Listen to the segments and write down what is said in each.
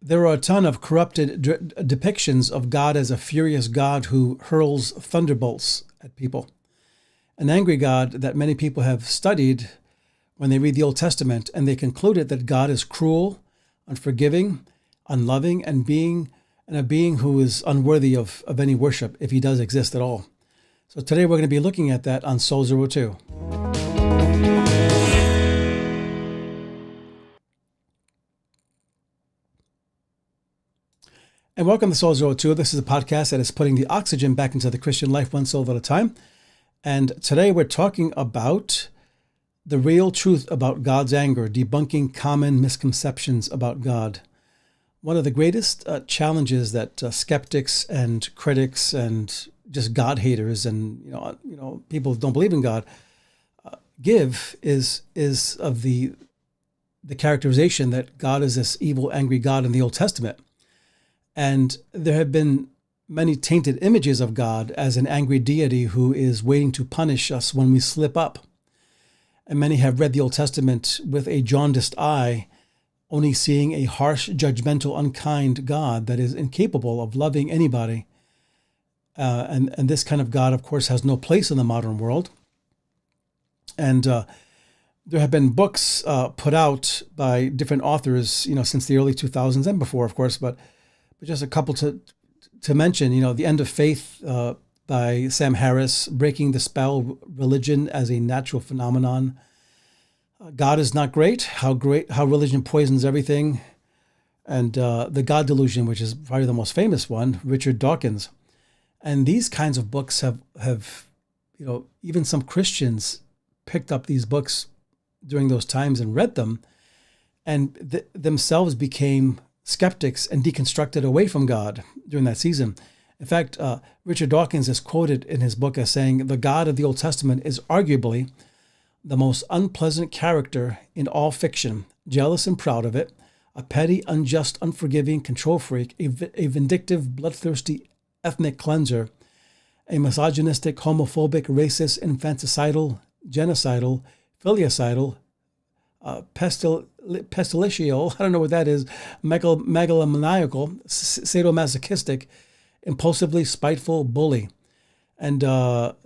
There are a ton of corrupted depictions of God as a furious God who hurls thunderbolts at people. An angry God that many people have studied when they read the Old Testament, and they concluded that God is cruel, unforgiving, unloving, and a being who is unworthy of any worship, if he does exist at all. So today we're going to be looking at that on Soul 02. And welcome to Soul 02. This is a podcast that is putting the oxygen back into the Christian life one soul at a time. And today we're talking about the real truth about God's anger, debunking common misconceptions about God. One of the greatest challenges that skeptics and critics and just God haters and people who don't believe in God give is of the characterization that God is this evil, angry God in the Old Testament. And there have been many tainted images of God as an angry deity who is waiting to punish us when we slip up. And many have read the Old Testament with a jaundiced eye, only seeing a harsh, judgmental, unkind God that is incapable of loving anybody. And this kind of God, of course, has no place in the modern world. And there have been books put out by different authors, since the early 2000s and before, of course, but just a couple to mention, The End of Faith by Sam Harris, Breaking the Spell, Religion as a Natural Phenomenon. God is Not Great, How Religion Poisons Everything. And The God Delusion, which is probably the most famous one, Richard Dawkins. And these kinds of books have even some Christians picked up these books during those times and read them and themselves became skeptics and deconstructed away from God during that season. In fact, Richard Dawkins is quoted in his book as saying, "The God of the Old Testament is arguably the most unpleasant character in all fiction, jealous and proud of it, a petty, unjust, unforgiving control freak, a vindictive, bloodthirsty ethnic cleanser, a misogynistic, homophobic, racist, infanticidal, genocidal, filicidal, pestilential, I don't know what that is, megalomaniacal, sadomasochistic, impulsively spiteful bully." And wow,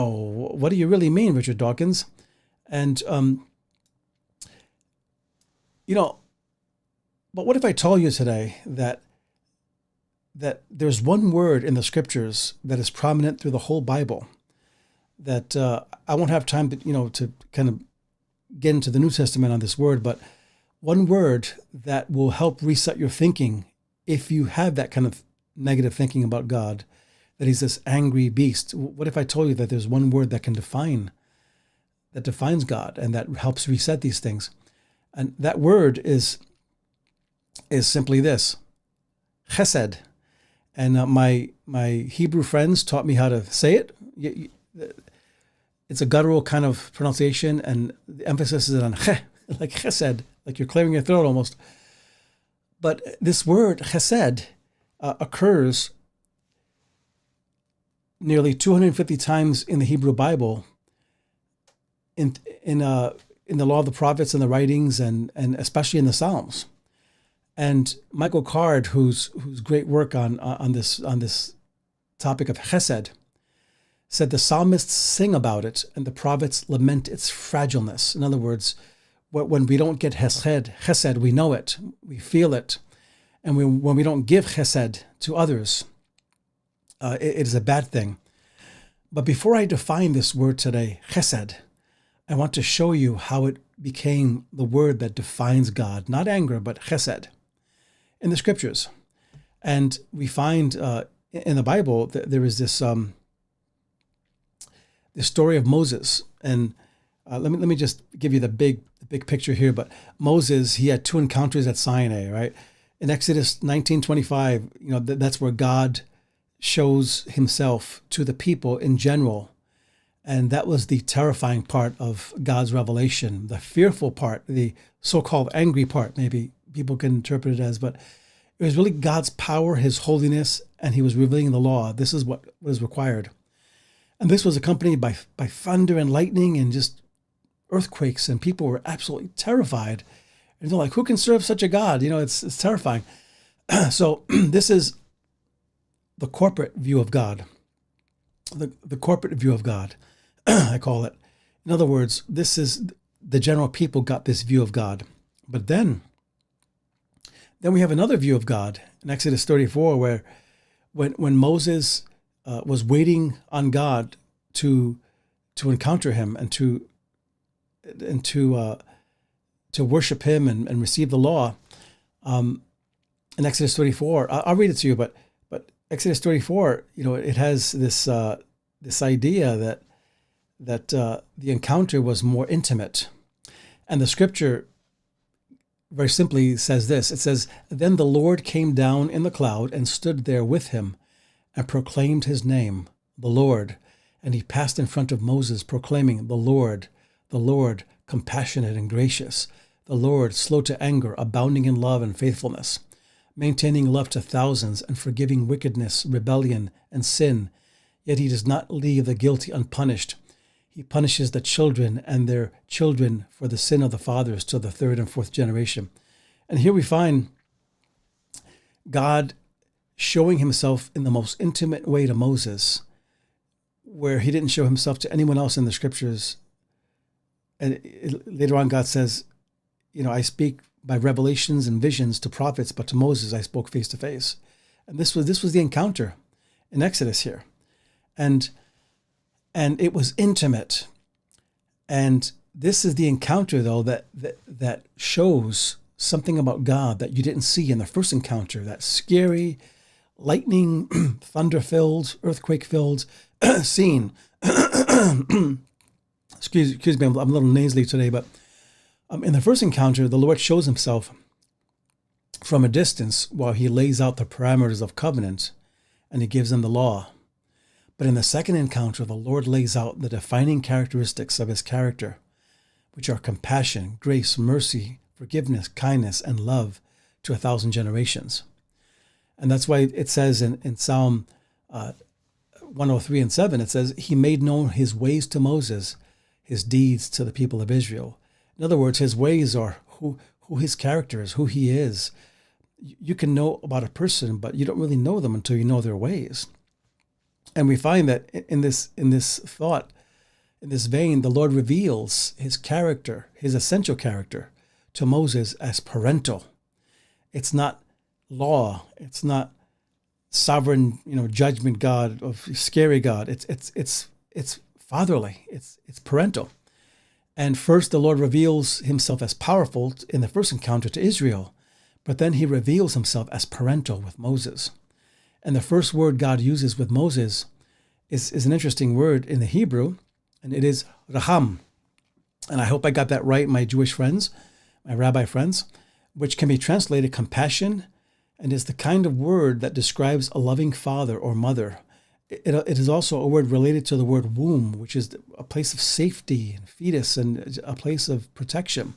what do you really mean, Richard Dawkins? And, but what if I told you today that there's one word in the scriptures that is prominent through the whole Bible that I won't have time to kind of get into the New Testament on this word, but one word that will help reset your thinking if you have that kind of negative thinking about God, that he's this angry beast. What if I told you that there's one word that defines God and that helps reset these things? And that word is simply this, chesed. And my Hebrew friends taught me how to say it. It's a guttural kind of pronunciation, and the emphasis is on ch, like chesed, like you're clearing your throat almost. But this word chesed occurs nearly 250 times in the Hebrew Bible, in the Law of the Prophets and the writings, and especially in the Psalms. And Michael Card, whose great work on this topic of chesed, said the psalmists sing about it and the prophets lament its fragileness. In other words, when we don't get chesed, we know it, we feel it. And when we don't give chesed to others, it is a bad thing. But before I define this word today, chesed, I want to show you how it became the word that defines God, not anger, but chesed, in the scriptures. And we find in the Bible that there is this story of Moses. And let me just give you the big picture here. But Moses, he had two encounters at Sinai, right? In Exodus 19:25, that's where God shows himself to the people in general. And that was the terrifying part of God's revelation, the fearful part, the so-called angry part, maybe people can interpret it as, but it was really God's power, his holiness, and he was revealing the law. This is what was required. And this was accompanied by thunder and lightning and just earthquakes, and people were absolutely terrified. And they're like, who can serve such a God? It's terrifying. So this is the corporate view of God. The corporate view of God, I call it. In other words, this is the general people got this view of God. But then we have another view of God in Exodus 34, where when Moses was waiting on God to encounter him and to worship him and receive the law, in Exodus 34, I'll read it to you, but Exodus 34, it has this idea that the encounter was more intimate. And the scripture very simply says this. It says, "Then the Lord came down in the cloud and stood there with him and proclaimed his name, the Lord. And he passed in front of Moses, proclaiming, the Lord, compassionate and gracious, the Lord, slow to anger, abounding in love and faithfulness, maintaining love to thousands and forgiving wickedness, rebellion, and sin. Yet he does not leave the guilty unpunished. He punishes the children and their children for the sin of the fathers to the third and fourth generation." And here we find God showing himself in the most intimate way to Moses, where he didn't show himself to anyone else in the scriptures. And later on, God says, I speak by revelations and visions to prophets, but to Moses I spoke face to face. And this was the encounter in Exodus here. And it was intimate. And this is the encounter, though, that shows something about God that you didn't see in the first encounter, that scary, lightning, thunder-filled, earthquake-filled scene. Excuse me, I'm a little nasally today, but in the first encounter, the Lord shows himself from a distance while he lays out the parameters of covenant and he gives them the law. But in the second encounter, the Lord lays out the defining characteristics of his character, which are compassion, grace, mercy, forgiveness, kindness, and love to 1,000 generations. And that's why it says in Psalm 103 and 7, it says, "He made known his ways to Moses, his deeds to the people of Israel." In other words, his ways are who his character is, who he is. You can know about a person, but you don't really know them until you know their ways. And we find that in this thought, in this vein, the Lord reveals his character, his essential character, to Moses as parental. It's not law. It's not sovereign, judgment God, of scary God. It's fatherly. It's parental. And first, the Lord reveals himself as powerful in the first encounter to Israel, but then he reveals himself as parental with Moses. And the first word God uses with Moses is an interesting word in the Hebrew, and it is raham. And I hope I got that right, my Jewish friends, my rabbi friends, which can be translated compassion, and is the kind of word that describes a loving father or mother. It is also a word related to the word womb, which is a place of safety and fetus and a place of protection.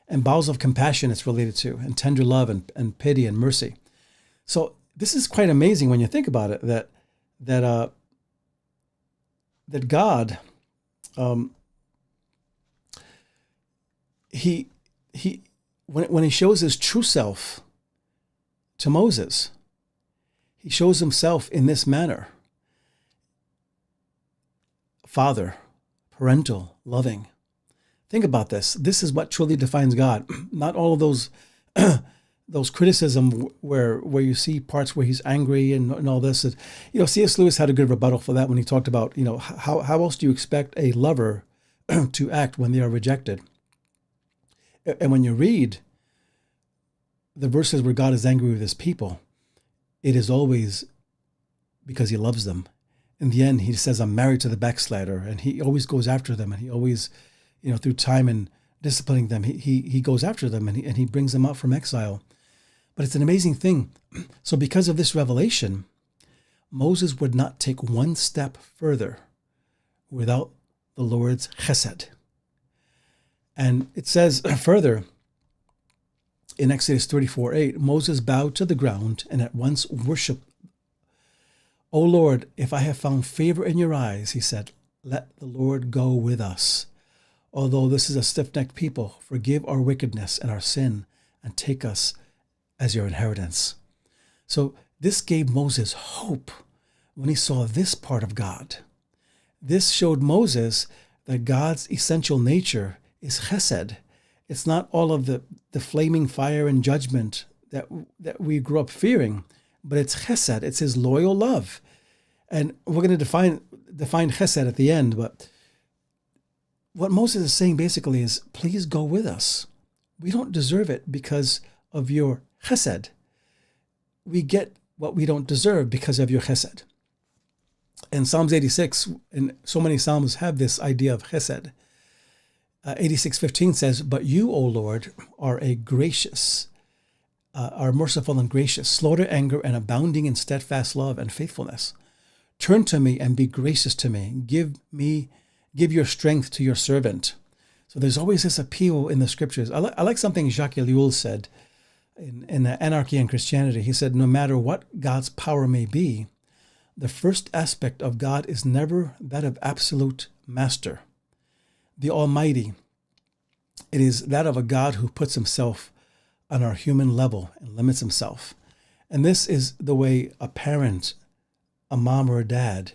And bowels of compassion it's related to, and tender love and pity and mercy. So this is quite amazing when you think about it, that God, when he shows his true self to Moses, he shows himself in this manner: Father, parental, loving. Think about this. This is what truly defines God. Not all of those criticism where you see parts where he's angry and all this. C.S. Lewis had a good rebuttal for that when he talked about, how else do you expect a lover to act when they are rejected? And when you read the verses where God is angry with his people, it is always because he loves them. In the end, he says, "I'm married to the backslider," and he always goes after them, and he always, through time and disciplining them, he goes after them, and he brings them out from exile. But it's an amazing thing. So because of this revelation, Moses would not take one step further without the Lord's chesed. And it says further in Exodus 34:8, Moses bowed to the ground and at once worshiped. "O Lord, if I have found favor in your eyes," he said, "let the Lord go with us. Although this is a stiff-necked people, forgive our wickedness and our sin and take us as your inheritance. So this gave Moses hope when he saw this part of God. This showed Moses that God's essential nature is chesed. It's not all of the flaming fire and judgment that we grew up fearing, but it's chesed. It's his loyal love. And we're going to define chesed at the end, but what Moses is saying basically is, please go with us. We don't deserve it because of your chesed. We get what we don't deserve because of your chesed. And Psalms 86, and so many Psalms have this idea of chesed. 86:15 says, but you, O Lord, are are merciful and gracious, slow to anger and abounding in steadfast love and faithfulness. Turn to me and be gracious to me. Give your strength to your servant. So there's always this appeal in the scriptures. I like something Jacques Ellul said in Anarchy and Christianity. He said, no matter what God's power may be, the first aspect of God is never that of absolute master, the Almighty. It is that of a God who puts himself on our human level and limits himself. And this is the way a parent, a mom or a dad,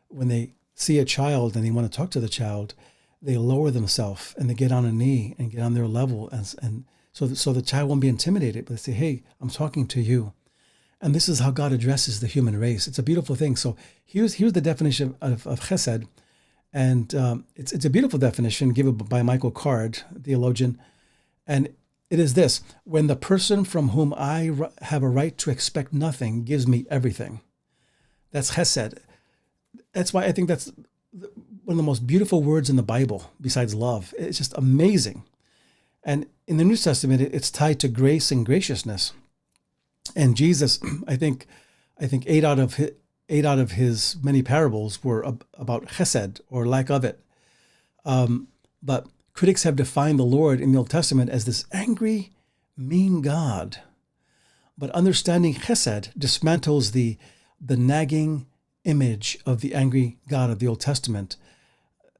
when they see a child and they want to talk to the child, they lower themselves and they get on a knee and get on their level. And so the child won't be intimidated, but they say, hey, I'm talking to you. And this is how God addresses the human race. It's a beautiful thing. So here's the definition of chesed. And it's a beautiful definition given by Michael Card, theologian. And it is this: when the person from whom I have a right to expect nothing gives me everything. That's chesed. That's why I think that's one of the most beautiful words in the Bible besides love. It's just amazing. And in the New Testament, it's tied to grace and graciousness. And Jesus, I think 8 out of his many parables were about chesed or lack of it. But critics have defined the Lord in the Old Testament as this angry, mean God. But understanding chesed dismantles the nagging image of the angry God of the Old Testament.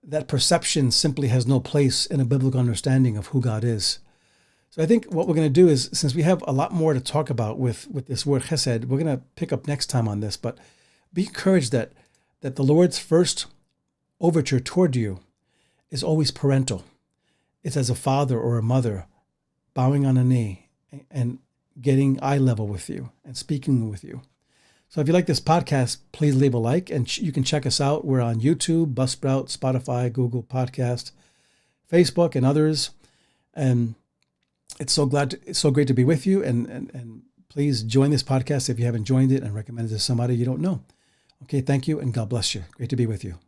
That perception simply has no place in a biblical understanding of who God is. So I think what we're going to do is, since we have a lot more to talk about with this word chesed, we're going to pick up next time on this. But be encouraged that the Lord's first overture toward you is always parental. It's as a father or a mother bowing on a knee and getting eye level with you and speaking with you. So if you like this podcast, please leave a like, and you can check us out. We're on YouTube, Buzzsprout, Spotify, Google Podcast, Facebook, and others. And it's so great to be with you. And please join this podcast if you haven't joined it, and recommend it to somebody you don't know. Okay, thank you, and God bless you. Great to be with you.